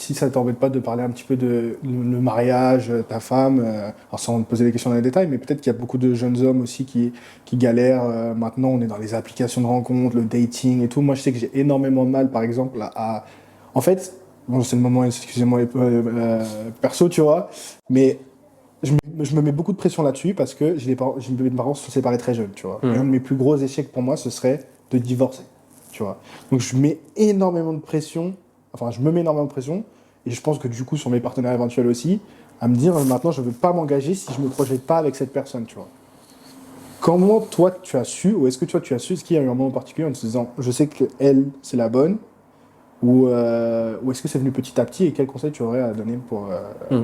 si ça t'embête pas de parler un petit peu de le mariage, ta femme, alors sans te poser des questions dans les détails, mais peut-être qu'il y a beaucoup de jeunes hommes aussi qui galèrent. Maintenant, on est dans les applications de rencontres, le dating et tout. Moi, je sais que j'ai énormément de mal, par exemple, En fait, bon, c'est le moment, excusez-moi, perso, tu vois, mais je me mets beaucoup de pression là-dessus parce que mes parents se sont séparés très jeunes, tu vois. Et un de mes plus gros échecs pour moi, ce serait de divorcer, tu vois. Donc je mets énormément de pression, enfin je me mets énormément de pression, et je pense que du coup sur mes partenaires éventuels aussi, à me dire maintenant je ne veux pas m'engager si je ne me projette pas avec cette personne, tu vois. Comment toi tu as su, ou est-ce que toi tu as su, est-ce qu'il y a eu un moment particulier en te disant je sais que elle c'est la bonne, ou est-ce que c'est venu petit à petit et quel conseil tu aurais à donner pour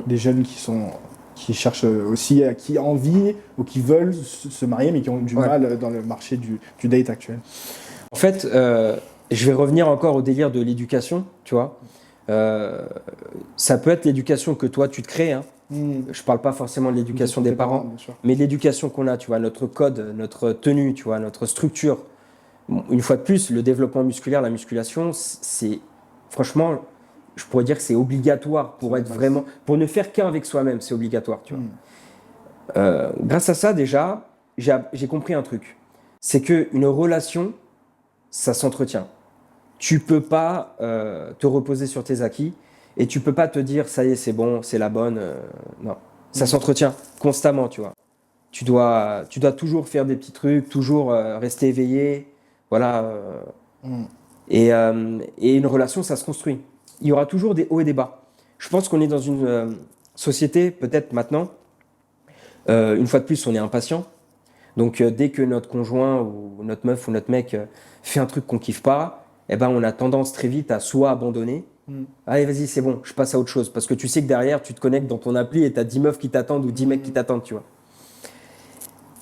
des jeunes qui cherchent aussi, qui envient ou qui veulent se marier mais qui ont du mal dans le marché du date actuel? En fait, je vais revenir encore au délire de l'éducation, tu vois. Ça peut être l'éducation que toi, tu te crées, hein. Je parle pas forcément de l'éducation des parents, bien sûr. mais de l'éducation qu'on a, tu vois, notre code, notre tenue, tu vois, notre structure. Une fois de plus, le développement musculaire, la musculation, c'est franchement, je pourrais dire que c'est obligatoire pour être vraiment, pour ne faire qu'un avec soi-même, c'est obligatoire, tu vois. Grâce à ça, déjà, j'ai compris un truc. C'est qu'une relation, ça s'entretient. Tu peux pas te reposer sur tes acquis et tu peux pas te dire ça y est, c'est bon, c'est la bonne. Non, ça s'entretient constamment, tu vois. Tu dois toujours faire des petits trucs, toujours rester éveillé, voilà. Et une relation, ça se construit. Il y aura toujours des hauts et des bas. Je pense qu'on est dans une société, peut-être maintenant, une fois de plus, on est impatient. Donc dès que notre conjoint ou notre meuf ou notre mec fait un truc qu'on kiffe pas, eh ben on a tendance très vite à soit abandonner. Allez, vas-y, c'est bon, je passe à autre chose. Parce que tu sais que derrière, tu te connectes dans ton appli et tu as 10 meufs qui t'attendent ou 10 mecs qui t'attendent, tu vois.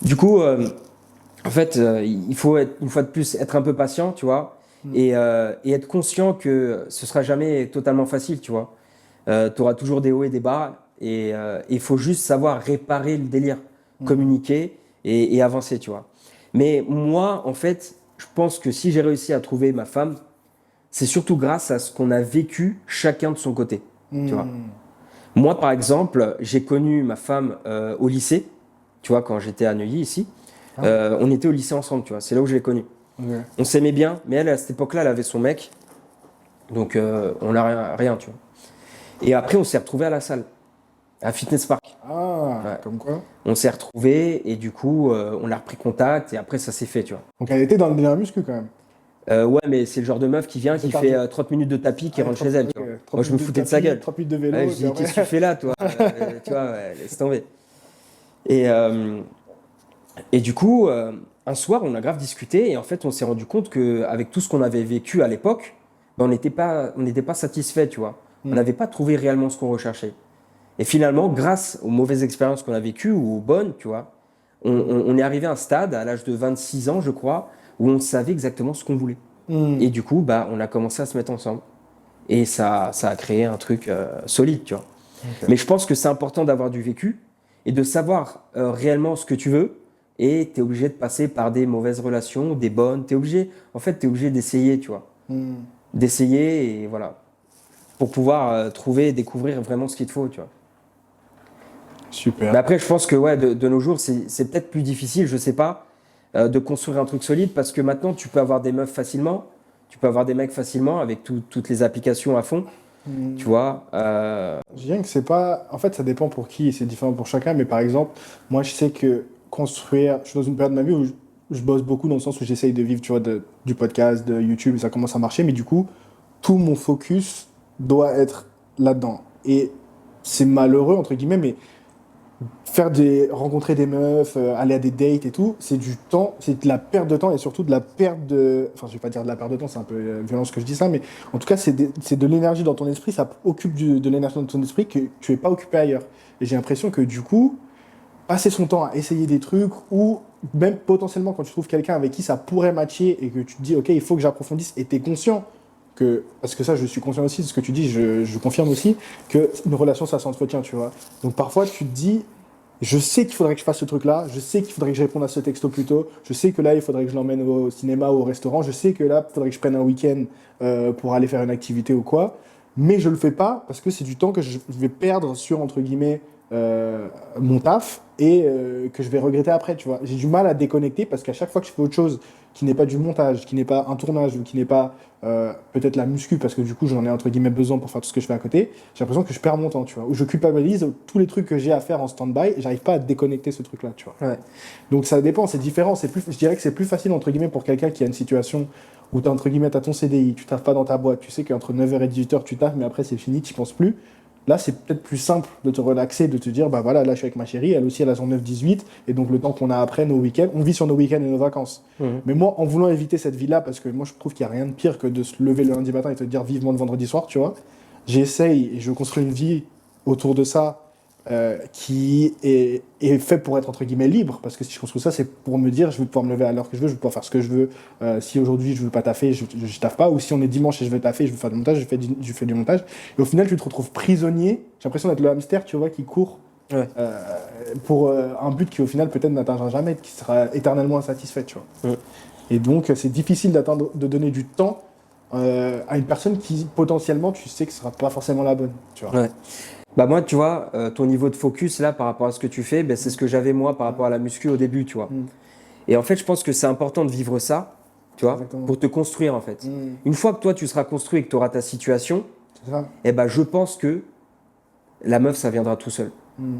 Du coup, en fait, il faut être, une fois de plus être un peu patient, tu vois, et être conscient que ce sera jamais totalement facile, tu vois. Tu auras toujours des hauts et des bas, et il faut juste savoir réparer le délire, communiquer et avancer, tu vois. Mais moi, en fait, je pense que si j'ai réussi à trouver ma femme, c'est surtout grâce à ce qu'on a vécu chacun de son côté, tu vois. Moi, par exemple, j'ai connu ma femme au lycée, tu vois, quand j'étais à Neuilly, ici. On était au lycée ensemble, tu vois. C'est là où je l'ai connue. Okay. On s'aimait bien, mais elle, à cette époque-là, elle avait son mec. Donc, on n'a rien, tu vois. Et après, on s'est retrouvés à la salle, à Fitness Park. Ouais. Comme quoi. On s'est retrouvés et du coup, on a repris contact et après, ça s'est fait, tu vois. Donc elle était dans le délire muscu quand même. Ouais, mais c'est le genre de meuf qui vient, qui fait 30 minutes de tapis, qui rentre chez elle, tu vois. Moi, je me foutais de sa gueule. 30 minutes de vélo. Ouais, je dis, qu'est-ce que tu fais là, toi? Tu vois, laisse tomber. Et du coup, un soir, on a grave discuté et en fait, on s'est rendu compte qu'avec tout ce qu'on avait vécu à l'époque, ben, on n'était pas satisfait, tu vois. On n'avait pas trouvé réellement ce qu'on recherchait. Et finalement, grâce aux mauvaises expériences qu'on a vécues ou aux bonnes, tu vois, on est arrivé à un stade, à l'âge de 26 ans, je crois, où on savait exactement ce qu'on voulait. Et du coup, bah, on a commencé à se mettre ensemble. Et ça a créé un truc solide, tu vois. Okay. Mais je pense que c'est important d'avoir du vécu et de savoir réellement ce que tu veux. Et tu es obligé de passer par des mauvaises relations, des bonnes. En fait, tu es obligé d'essayer, tu vois. D'essayer et voilà. Pour pouvoir trouver et découvrir vraiment ce qu'il te faut, tu vois. Super. Mais après, je pense que ouais, de nos jours, c'est peut-être plus difficile, je sais pas, de construire un truc solide parce que maintenant, tu peux avoir des meufs facilement. Tu peux avoir des mecs facilement avec toutes les applications à fond. Tu vois. Je dirais que c'est pas. En fait, ça dépend pour qui et c'est différent pour chacun. Mais par exemple, moi, je sais que construire. Je suis dans une période de ma vie où je bosse beaucoup dans le sens où j'essaye de vivre, tu vois, du podcast, de YouTube, et ça commence à marcher. Mais du coup, tout mon focus doit être là-dedans. Et c'est malheureux, entre guillemets, mais rencontrer des meufs, aller à des dates et tout, c'est du temps, c'est de la perte de temps et surtout de la perte de... Enfin, je vais pas dire de la perte de temps, c'est un peu violent ce que je dis ça, mais en tout cas, c'est de l'énergie dans ton esprit, ça occupe de l'énergie dans ton esprit que tu n'es pas occupé ailleurs. Et j'ai l'impression que du coup, passer son temps à essayer des trucs ou même potentiellement quand tu trouves quelqu'un avec qui ça pourrait matcher et que tu te dis, ok, il faut que j'approfondisse et tu es conscient que, parce que ça, je suis conscient aussi de ce que tu dis, je confirme aussi, qu'une relation, ça s'entretient, tu vois. Donc parfois, tu te dis, je sais qu'il faudrait que je fasse ce truc-là, je sais qu'il faudrait que je réponde à ce texto plus tôt, je sais que là, il faudrait que je l'emmène au cinéma ou au restaurant, je sais que là, il faudrait que je prenne un week-end pour aller faire une activité ou quoi. mais je le fais pas parce que c'est du temps que je vais perdre sur, entre guillemets, mon taf et que je vais regretter après, tu vois. J'ai du mal à déconnecter parce qu'à chaque fois que je fais autre chose qui n'est pas du montage, qui n'est pas un tournage ou qui n'est pas peut-être la muscu parce que du coup j'en ai entre guillemets besoin pour faire tout ce que je fais à côté, j'ai l'impression que je perds mon temps, tu vois. Ou je culpabilise tous les trucs que j'ai à faire en stand-by et j'arrive pas à déconnecter ce truc-là, tu vois. Ouais. Donc ça dépend, c'est différent. Je dirais que c'est plus facile entre guillemets pour quelqu'un qui a une situation où tu entre guillemets, t'as ton CDI, tu taffes pas dans ta boîte, tu sais qu'entre 9h et 18h tu taffes, mais après c'est fini, tu penses plus. Là, c'est peut-être plus simple de te relaxer, de te dire, bah voilà, là je suis avec ma chérie, elle aussi elle a son 9-18, et donc le temps qu'on a après nos week-ends, on vit sur nos week-ends et nos vacances. Mais moi, en voulant éviter cette vie-là, parce que moi je trouve qu'il n'y a rien de pire que de se lever le lundi matin et te dire vivement le vendredi soir, tu vois, j'essaye et je construis une vie autour de ça qui est fait pour être entre guillemets libre, parce que si je construis ça, c'est pour me dire je vais pouvoir me lever à l'heure que je veux, je vais pouvoir faire ce que je veux. Si aujourd'hui je veux pas taffer, je taffe pas, ou si on est dimanche et je veux taffer, je veux faire du montage, je fais du montage. Et au final, tu te retrouves prisonnier. J'ai l'impression d'être le hamster, tu vois, qui court Ouais. pour un but qui au final peut-être n'atteindra jamais, qui sera éternellement insatisfait, tu vois. Et donc c'est difficile de donner du temps à une personne qui potentiellement tu sais que ce sera pas forcément la bonne, tu vois. Ouais. Bah moi, tu vois, ton niveau de focus là par rapport à ce que tu fais, ben, c'est ce que j'avais moi par rapport à la muscu au début, tu vois. Et en fait, je pense que c'est important de vivre ça, tu vois, Exactement. pour te construire en fait. Une fois que toi tu seras construit et que tu auras ta situation, C'est ça. eh ben je pense que la meuf ça viendra tout seul,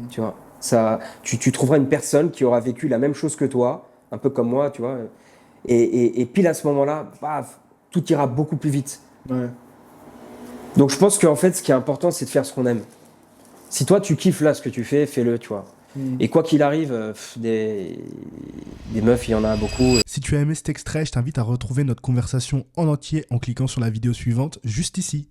tu vois. Ça, tu trouveras une personne qui aura vécu la même chose que toi, un peu comme moi, tu vois. Et pile à ce moment-là, paf, tout ira beaucoup plus vite. Ouais. Donc je pense qu'en fait, ce qui est important, c'est de faire ce qu'on aime. Si toi tu kiffes là ce que tu fais, fais-le, tu vois. Et quoi qu'il arrive, des meufs, il y en a beaucoup. Si tu as aimé cet extrait, je t'invite à retrouver notre conversation en entier en cliquant sur la vidéo suivante juste ici.